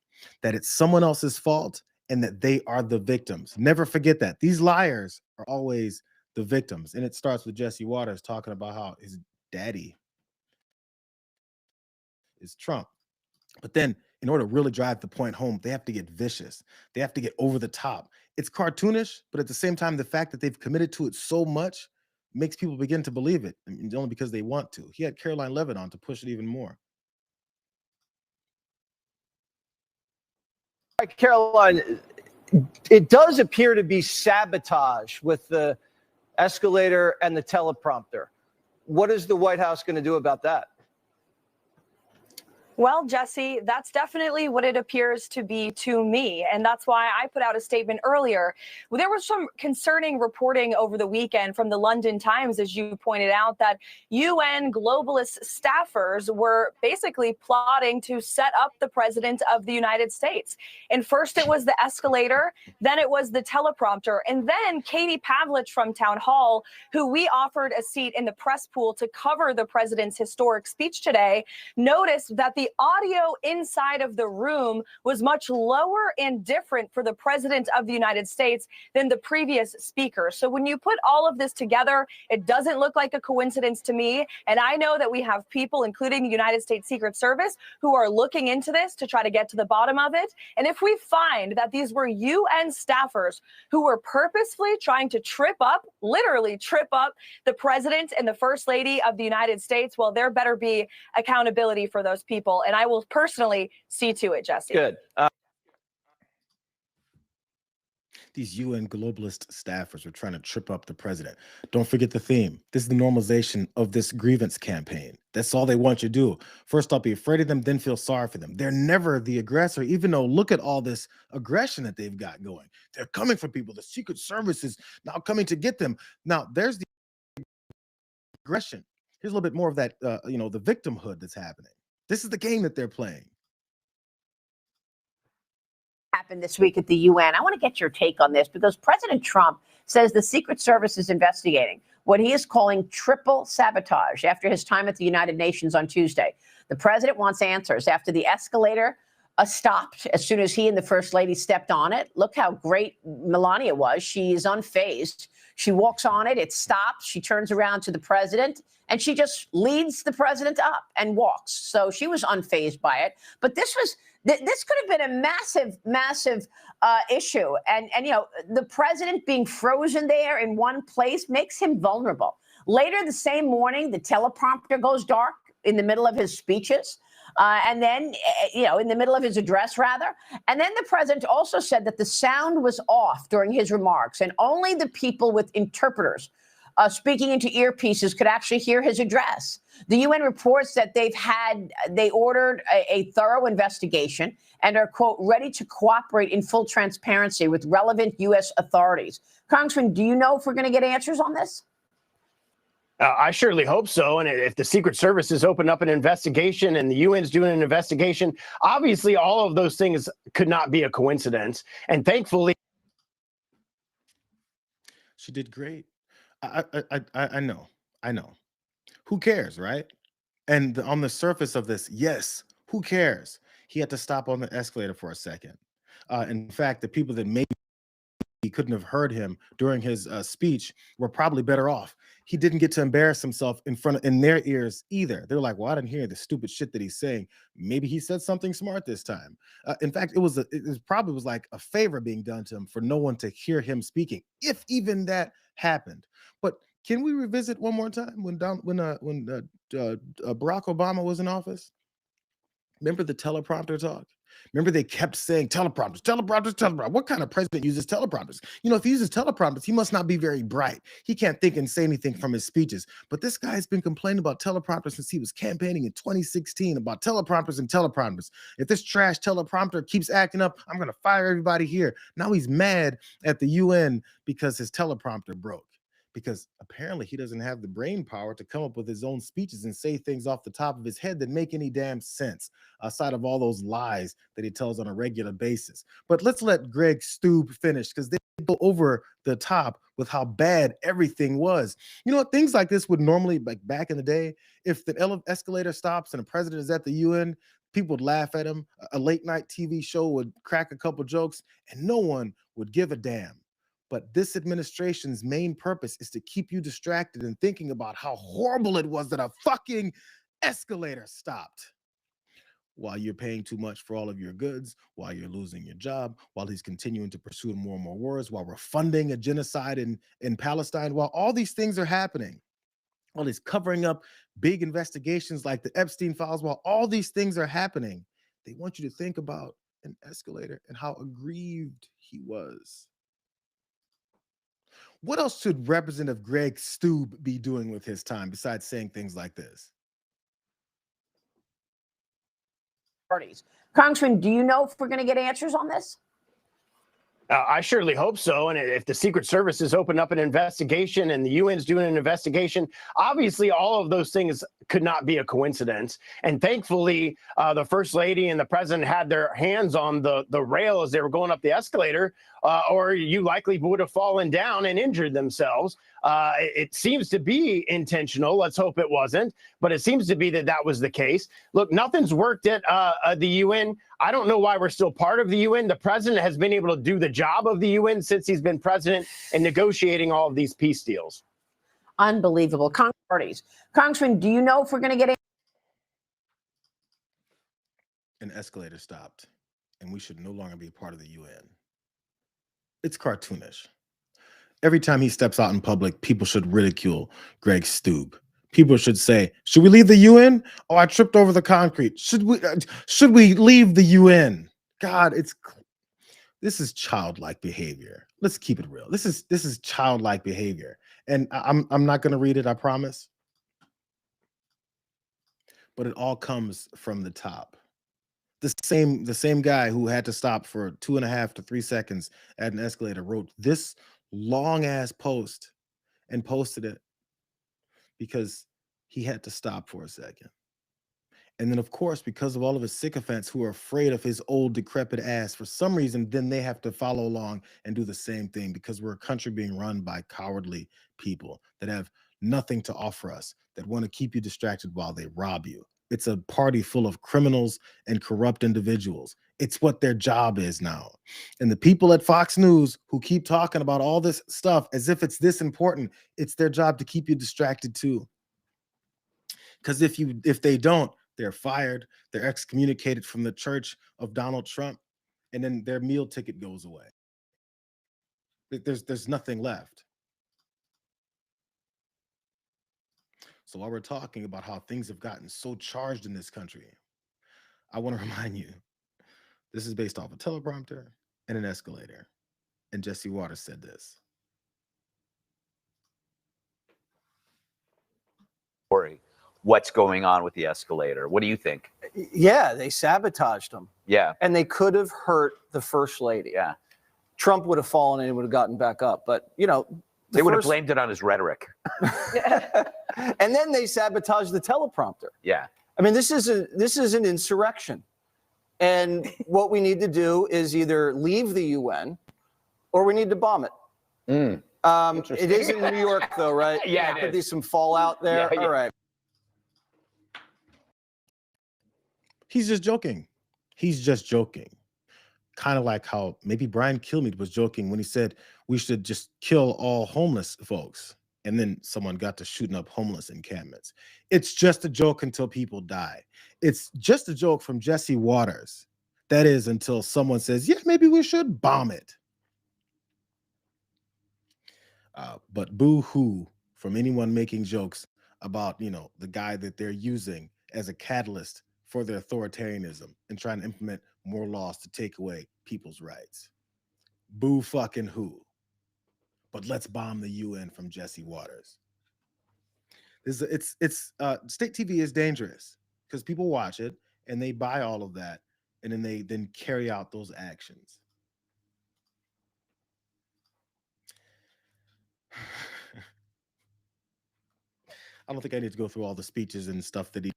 that it's someone else's fault and that they are the victims. Never forget that. These liars are always the victims. And it starts with Jesse Waters talking about how his daddy is Trump. But then in order to really drive the point home, they have to get vicious. They have to get over the top. It's cartoonish, but at the same time, the fact that they've committed to it so much makes people begin to believe it, and only because they want to. He had Caroline Levitt on to push it even more. Caroline, it does appear to be sabotage with the escalator and the teleprompter. What is the White House going to do about that? Well, Jesse, that's definitely what it appears to be to me. And that's why I put out a statement earlier. There was some concerning reporting over the weekend from the London Times, as you pointed out, that UN globalist staffers were basically plotting to set up the president of the United States. And first it was the escalator, then it was the teleprompter, and then Katie Pavlich from Town Hall, who we offered a seat in the press pool to cover the president's historic speech today, noticed that the audio inside of the room was much lower and different for the president of the United States than the previous speaker. So when you put all of this together, it doesn't look like a coincidence to me. And I know that we have people, including the United States Secret Service, who are looking into this to try to get to the bottom of it. And if we find that these were UN staffers who were purposefully trying to literally trip up the president and the first lady of the United States, well, there better be accountability for those people. will, and I will personally see to it, Jesse. Good. These UN globalist staffers are trying to trip up the president. Don't forget the theme. This is the normalization of this grievance campaign. That's all they want you to do. First off, be afraid of them, then feel sorry for them. They're never the aggressor, even though look at all this aggression that they've got going. They're coming for people. The Secret Service is now coming to get them. Now, there's the aggression. Here's a little bit more of that, the victimhood that's happening. This is the game that they're playing. Happened this week at the UN. I want to get your take on this because President Trump says the Secret Service is investigating what he is calling triple sabotage after his time at the United Nations on Tuesday. The president wants answers after the escalator stopped as soon as he and the First Lady stepped on it. Look how great Melania was. She is unfazed. She walks on it. It stops. She turns around to the president and she just leads the president up and walks. So she was unfazed by it. But this could have been a massive issue. And the president being frozen there in one place makes him vulnerable. Later the same morning, the teleprompter goes dark in the middle of his speeches. And then, in the middle of his address, rather. And then the president also said that the sound was off during his remarks and only the people with interpreters speaking into earpieces could actually hear his address. The UN reports that they ordered a thorough investigation and are, quote, ready to cooperate in full transparency with relevant U.S. authorities. Congressman, do you know if we're going to get answers on this? I surely hope so. And if the Secret Service has opened up an investigation and the UN's doing an investigation, obviously all of those things could not be a coincidence. And thankfully, she did great. I know. Who cares, right? And on the surface of this, yes, who cares? He had to stop on the escalator for a second. In fact, the people that maybe couldn't have heard him during his speech were probably better off. He didn't get to embarrass himself in their ears either. They're like, well, I didn't hear the stupid shit that he's saying. Maybe he said something smart this time. In fact, it probably was like a favor being done to him for no one to hear him speaking, if even that happened. But can we revisit one more time when Barack Obama was in office? Remember the teleprompter talk? Remember they kept saying teleprompters. What kind of president uses teleprompters? If he uses teleprompters, he must not be very bright. He can't think and say anything from his speeches. But this guy's been complaining about teleprompters since he was campaigning in 2016 about teleprompters. If this trash teleprompter keeps acting up, I'm going to fire everybody here. Now he's mad at the UN because his teleprompter broke. Because apparently he doesn't have the brain power to come up with his own speeches and say things off the top of his head that make any damn sense aside of all those lies that he tells on a regular basis. But let's let Greg Stoob finish because they go over the top with how bad everything was. Things like this would normally, like back in the day, if the escalator stops and the president is at the UN, people would laugh at him. A late night TV show would crack a couple jokes and no one would give a damn. But this administration's main purpose is to keep you distracted and thinking about how horrible it was that a fucking escalator stopped. While you're paying too much for all of your goods, while you're losing your job, while he's continuing to pursue more and more wars, while we're funding a genocide in Palestine, while all these things are happening, while he's covering up big investigations like the Epstein files, while all these things are happening, they want you to think about an escalator and how aggrieved he was. What else should Representative Greg Stoob be doing with his time besides saying things like this? Congressman, do you know if we're going to get answers on this? I surely hope so. And if the Secret Service has opened up an investigation and the UN's doing an investigation, obviously all of those things could not be a coincidence. And thankfully, the First Lady and the President had their hands on the rail as they were going up the escalator, or you likely would have fallen down and injured themselves. It seems to be intentional. Let's hope it wasn't. But it seems to be that was the case. Look, nothing's worked at the UN. I don't know why we're still part of the UN. The president has been able to do the job of the UN since he's been president and negotiating all of these peace deals. Unbelievable. Congressman, do you know if we're going to get an escalator stopped and we should no longer be a part of the UN? It's cartoonish. Every time he steps out in public, people should ridicule Greg Stoob people should say, should we leave the UN? Oh, I tripped over the concrete. Should we leave the UN? God, this is childlike behavior. Let's keep it real. This is childlike behavior. And I'm not going to read it, I promise. But it all comes from the top. The same guy who had to stop for 2.5 to 3 seconds at an escalator wrote this long ass post and posted it because he had to stop for a second. And then, of course, because of all of his sycophants who are afraid of his old decrepit ass, for some reason, then they have to follow along and do the same thing, because we're a country being run by cowardly people that have nothing to offer us, that want to keep you distracted while they rob you. It's a party full of criminals and corrupt individuals. It's what their job is now. And the people at Fox News who keep talking about all this stuff as if it's this important, it's their job to keep you distracted too. Because if they don't, they're fired, they're excommunicated from the church of Donald Trump, and then their meal ticket goes away. There's nothing left. So while we're talking about how things have gotten so charged in this country, I want to remind you, this is based off a teleprompter and an escalator. And Jesse Waters said this. What's going on with the escalator? What do you think? Yeah, they sabotaged them. Yeah. And they could have hurt the first lady. Yeah. Trump would have fallen and he would have gotten back up. But, you know, they would have blamed it on his rhetoric. And then they sabotaged the teleprompter. Yeah. I mean, this is an insurrection. And what we need to do is either leave the UN or we need to bomb it. It is in New York, though, right? Yeah, there could be some fallout there. Yeah, yeah. All right. He's just joking. He's just joking. Kind of like how maybe Brian Kilmeade was joking when he said we should just kill all homeless folks. And then someone got to shooting up homeless encampments. It's just a joke until people die. It's just a joke from Jesse Waters. That is until someone says, yeah, maybe we should bomb it. But boo-hoo from anyone making jokes about, you know, the guy that they're using as a catalyst for their authoritarianism and trying to implement more laws to take away people's rights. Boo fucking who. But let's bomb the UN from Jesse Waters. State TV is dangerous because people watch it and they buy all of that and then they carry out those actions. I don't think I need to go through all the speeches and stuff that he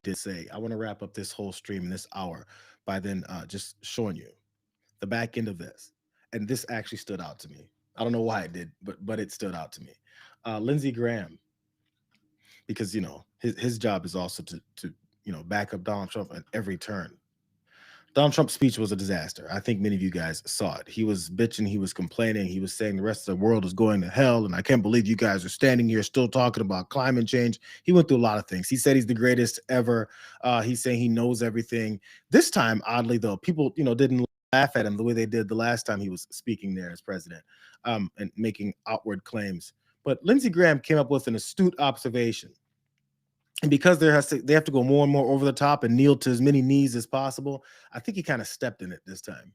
did say. I want to wrap up this whole stream in this hour by then just showing you the back end of this. And this actually stood out to me. I don't know why it did, but it stood out to me. Lindsey Graham, because, you know, his job is also to you know, back up Donald Trump at every turn. Donald Trump's speech was a disaster. I think many of you guys saw it. He was bitching, he was complaining, he was saying the rest of the world is going to hell, and I can't believe you guys are standing here still talking about climate change. He went through a lot of things. He said he's the greatest ever. He's saying he knows everything. This time, oddly though, people, you know, didn't laugh at him the way they did the last time he was speaking there as president, and making outward claims. But Lindsey Graham came up with an astute observation. And because they have to go more and more over the top and kneel to as many knees as possible, I think he kind of stepped in it this time.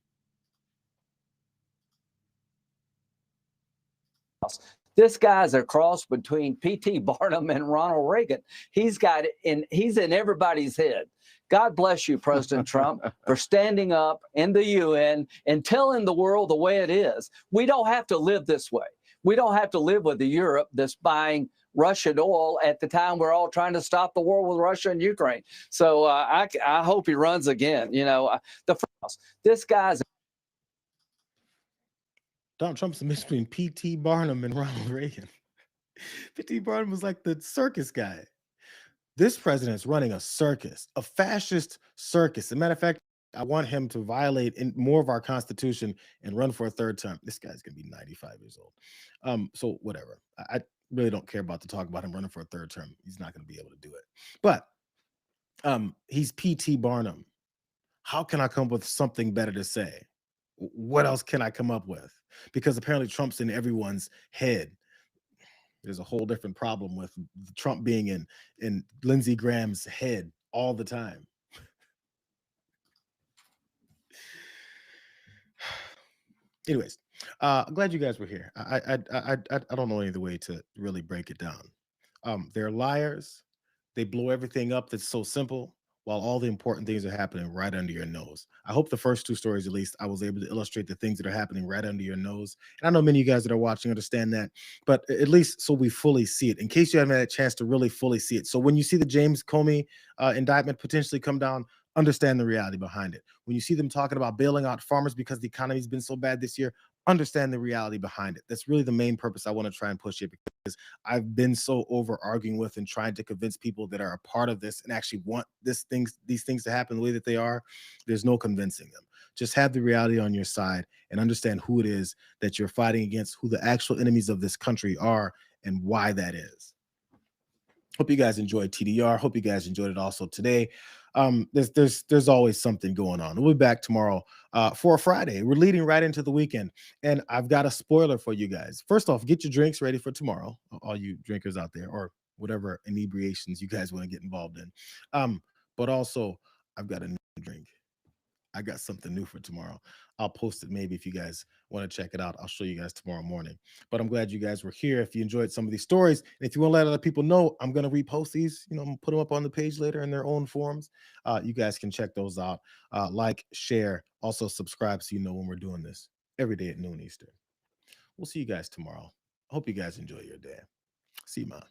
This guy's a cross between P.T. Barnum and Ronald Reagan. He's in everybody's head. God bless you, President Trump, for standing up in the UN and telling the world the way it is. We don't have to live this way. We don't have to live with the Europe that's buying Russian oil at the time we're all trying to stop the war with Russia and Ukraine. So I hope he runs again. You know, this guy's. Donald Trump's a mix between P.T. Barnum and Ronald Reagan. P.T. Barnum was like the circus guy. This president's running a circus, a fascist circus. As a matter of fact, I want him to violate more of our Constitution and run for a third term. This guy's going to be 95 years old. So whatever. I really don't care about the talk about him running for a third term. He's not going to be able to do it. But he's P.T. Barnum. How can I come up with something better to say? What else can I come up with? Because apparently Trump's in everyone's head. There's a whole different problem with Trump being in Lindsey Graham's head all the time. Anyways, I'm glad you guys were here. I don't know any other way to really break it down. They're liars. They blow everything up that's so simple, while all the important things are happening right under your nose. I hope the first two stories, at least, I was able to illustrate the things that are happening right under your nose. And I know many of you guys that are watching understand that, but at least so we fully see it, in case you haven't had a chance to really fully see it. So when you see the James Comey indictment potentially come down, understand the reality behind it. When you see them talking about bailing out farmers because the economy's been so bad this year, understand the reality behind it. That's really the main purpose I want to try and push it, because I've been so over arguing with and trying to convince people that are a part of this and actually want these things to happen the way that they are. There's no convincing them. Just have the reality on your side and understand who it is that you're fighting against, who the actual enemies of this country are, and why that is. Hope you guys enjoyed TDR. Hope you guys enjoyed it also today. There's always something going on. We'll be back tomorrow for a Friday. We're leading right into the weekend, and I've got a spoiler for you guys. First off, get your drinks ready for tomorrow, all you drinkers out there, or whatever inebriations you guys want to get involved in. But also, I've got a new drink. I got something new for tomorrow. I'll post it maybe if you guys want to check it out. I'll show you guys tomorrow morning. But I'm glad you guys were here. If you enjoyed some of these stories, and if you want to let other people know, I'm going to repost these. I'm going to put them up on the page later in their own forms. You guys can check those out. Like, share, also subscribe so you know when we're doing this every day at noon Eastern. We'll see you guys tomorrow. I hope you guys enjoy your day. See you, man.